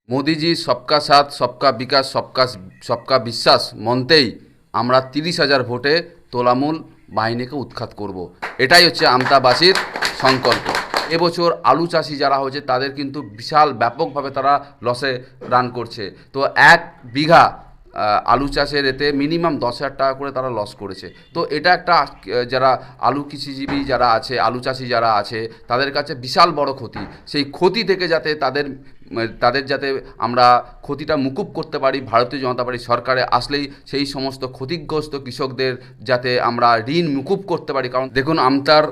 মোদিজি সবকা সাথ সবকা বিকাশ সবকা বিশ্বাস মন্ত্রেই আমরা 30,000 ভোটে তোলামূল বাহিনীকে উৎখাত করব। এটাই হচ্ছে আমতাবাসীর সংকল্প। এবছর আলু চাষি যারা হয়েছে তাদের কিন্তু বিশাল ব্যাপকভাবে তারা লসে রান করছে। তো 1 বিঘা আলু চাষের এতে মিনিমাম 10,000 টাকা করে তারা লস করেছে। তো এটা একটা যারা আলু কৃষিজীবী যারা আছে, আলু চাষি যারা আছে, তাদের কাছে বিশাল বড় ক্ষতি। সেই ক্ষতি থেকে যাতে তাদের যাতে আমরা ক্ষতিটা মুকুব করতে পারি, ভারতীয় জনতা পার্টি সরকারে আসলেই সেই সমস্ত ক্ষতিগ্রস্ত কৃষকদের যাতে আমরা ঋণ মুকুব করতে পারি। কারণ দেখুন, আমতার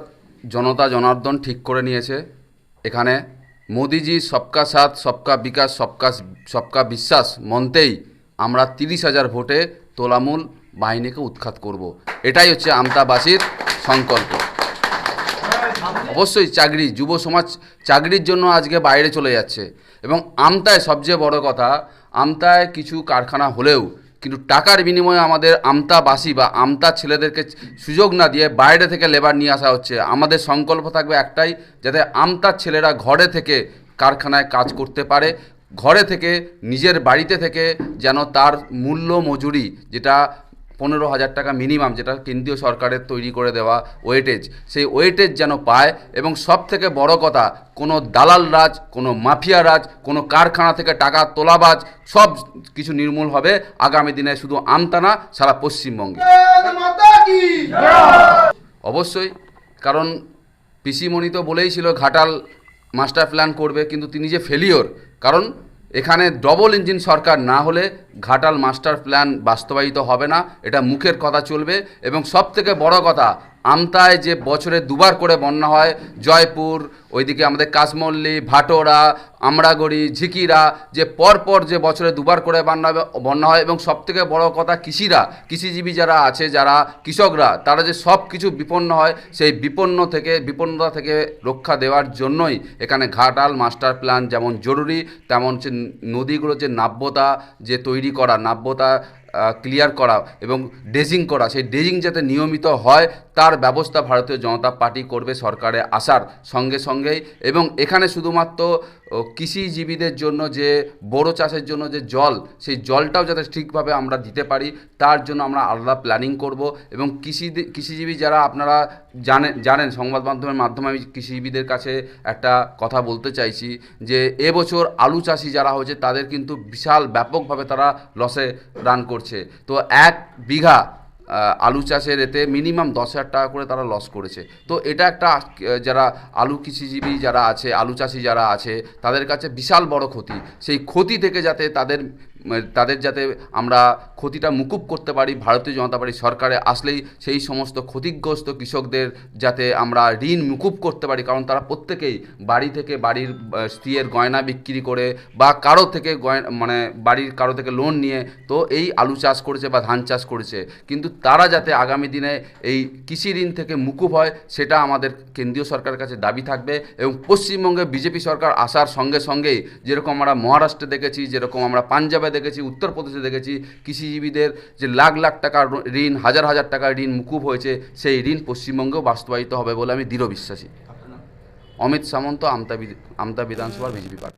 জনতা জনার্দন ঠিক করে নিয়েছে, এখানে মোদিজি সবকা সাথ সবকা বিকাশ সবকা বিশ্বাস মন্ত্রেই আমরা 30,000 ভোটে তোলামূল বাহিনীকে উৎখাত করব। এটাই হচ্ছে আমতাবাসীর সংকল্প। অবশ্যই যুব সমাজ চাকরির জন্য আজকে বাইরে চলে যাচ্ছে। এবং আমতায় সবচেয়ে বড় কথা, আমতায় কিছু কারখানা হলেও কিন্তু টাকার বিনিময়ে আমাদের আমতাবাসী বা আমতার ছেলেদেরকে সুযোগ না দিয়ে বাইরে থেকে লেবার নিয়ে আসা হচ্ছে। আমাদের সংকল্প থাকবে একটাই, যাতে আমতার ছেলেরা ঘরে থেকে কারখানায় কাজ করতে পারে, ঘরে থেকে নিজের বাড়িতে থেকে যেন তার মূল্য মজুরি যেটা 15,000 টাকা মিনিমাম, যেটা কেন্দ্রীয় সরকারের তৈরি করে দেওয়া ওয়েটেজ, সেই ওয়েটেজ যেন পায়। এবং সব থেকে বড় কথা, কোনো দালাল রাজ, কোনো মাফিয়া রাজ, কোনো কারখানা থেকে টাকা তোলাবাজ সব কিছু নির্মূল হবে আগামী দিনে, শুধু আমতা না, সারা পশ্চিমবঙ্গে। অবশ্যই, কারণ পিসিমণি তো বলেইছিল ঘাটাল মাস্টার প্ল্যান করবে, কিন্তু তিনি যে ফেলিওর। কারণ এখানে ডবল ইঞ্জিন সরকার না হলে ঘাটাল মাস্টার প্ল্যান বাস্তবায়িত হবে না, এটা মুখের কথা চলবে। এবং সব থেকে বড় কথা, আমতায় যে বছরে 2বার করে বন্যা হয়, জয়পুর, ওইদিকে আমাদের কাশমল্লি, ভাটোরা, আমরাগড়ি, ঝিকিরা, যে পরপর যে বছরে 2বার করে বন্যা হয়। এবং সব থেকে বড় কথা, কৃষিজীবী যারা আছে, যারা কৃষকরা, তারা যে সব কিছু বিপন্ন হয়, সেই বিপন্নতা থেকে রক্ষা দেওয়ার জন্যই এখানে ঘাটাল মাস্টার প্ল্যান যেমন জরুরি, তেমন হচ্ছে নদীগুলো যে নাব্যতা যে তৈরি করা, নাব্যতা ক্লিয়ার করা এবং ড্রেজিং করা, সেই ড্রেজিং যাতে নিয়মিত হয় তার ব্যবস্থা ভারতীয় জনতা পার্টি করবে সরকারে আসার সঙ্গে সঙ্গেই। এবং এখানে শুধুমাত্র কৃষিজীবীদের জন্য যে বড় চাষের জন্য যে জল, সেই জলটাও যাতে ঠিকভাবে আমরা দিতে পারি, তার জন্য আমরা আলাদা প্ল্যানিং করব। এবং কৃষিজীবী যারা আপনারা জানেন, সংবাদ মাধ্যমের মাধ্যমে আমি কৃষিজীবীদের কাছে একটা কথা বলতে চাইছি, যে এবছর আলু চাষি যারা হয়েছে তাদের কিন্তু বিশাল ব্যাপকভাবে তারা লসে রান করছে। তো 1 বিঘা আলু চাষের এতে মিনিমাম 10,000 টাকা করে তারা লস করেছে। তো এটা একটা যারা আলু কৃষিজীবী যারা আছে, আলু চাষি যারা আছে, তাদের কাছে বিশাল বড় ক্ষতি। সেই ক্ষতি থেকে যাতে তাদের যাতে আমরা ক্ষতিটা মুকুব করতে পারি, ভারতীয় জনতা পার্টি সরকারে আসলেই সেই সমস্ত ক্ষতিগ্রস্ত কৃষকদের যাতে আমরা ঋণ মুকুব করতে পারি। কারণ তারা প্রত্যেকেই বাড়ি থেকে বাড়ির স্ত্রীর গয়না বিক্রি করে বা কারো থেকে বাড়ির কারো থেকে লোন নিয়ে তো এই আলু চাষ করেছে বা ধান চাষ করেছে। কিন্তু তারা যাতে আগামী দিনে এই কৃষি ঋণ থেকে মুকুব হয়, সেটা আমাদের কেন্দ্রীয় সরকারের কাছে দাবি থাকবে। এবং পশ্চিমবঙ্গে বিজেপি সরকার আসার সঙ্গে সঙ্গেই যেরকম আমরা মহারাষ্ট্রে দেখেছি, যেরকম আমরা পাঞ্জাবে দেখেছি, উত্তরপ্রদেশে দেখেছি, কৃষিজীবীদের যে লাখ লাখ টাকার ঋণ, হাজার হাজার টাকার ঋণ মুকুব হয়েছে, সেই ঋণ পশ্চিমবঙ্গেও বাস্তবায়িত হবে বলে আমি দৃঢ় বিশ্বাসী। অমিত সামন্ত, আমতা বিধানসভার বিজেপি প্রার্থী।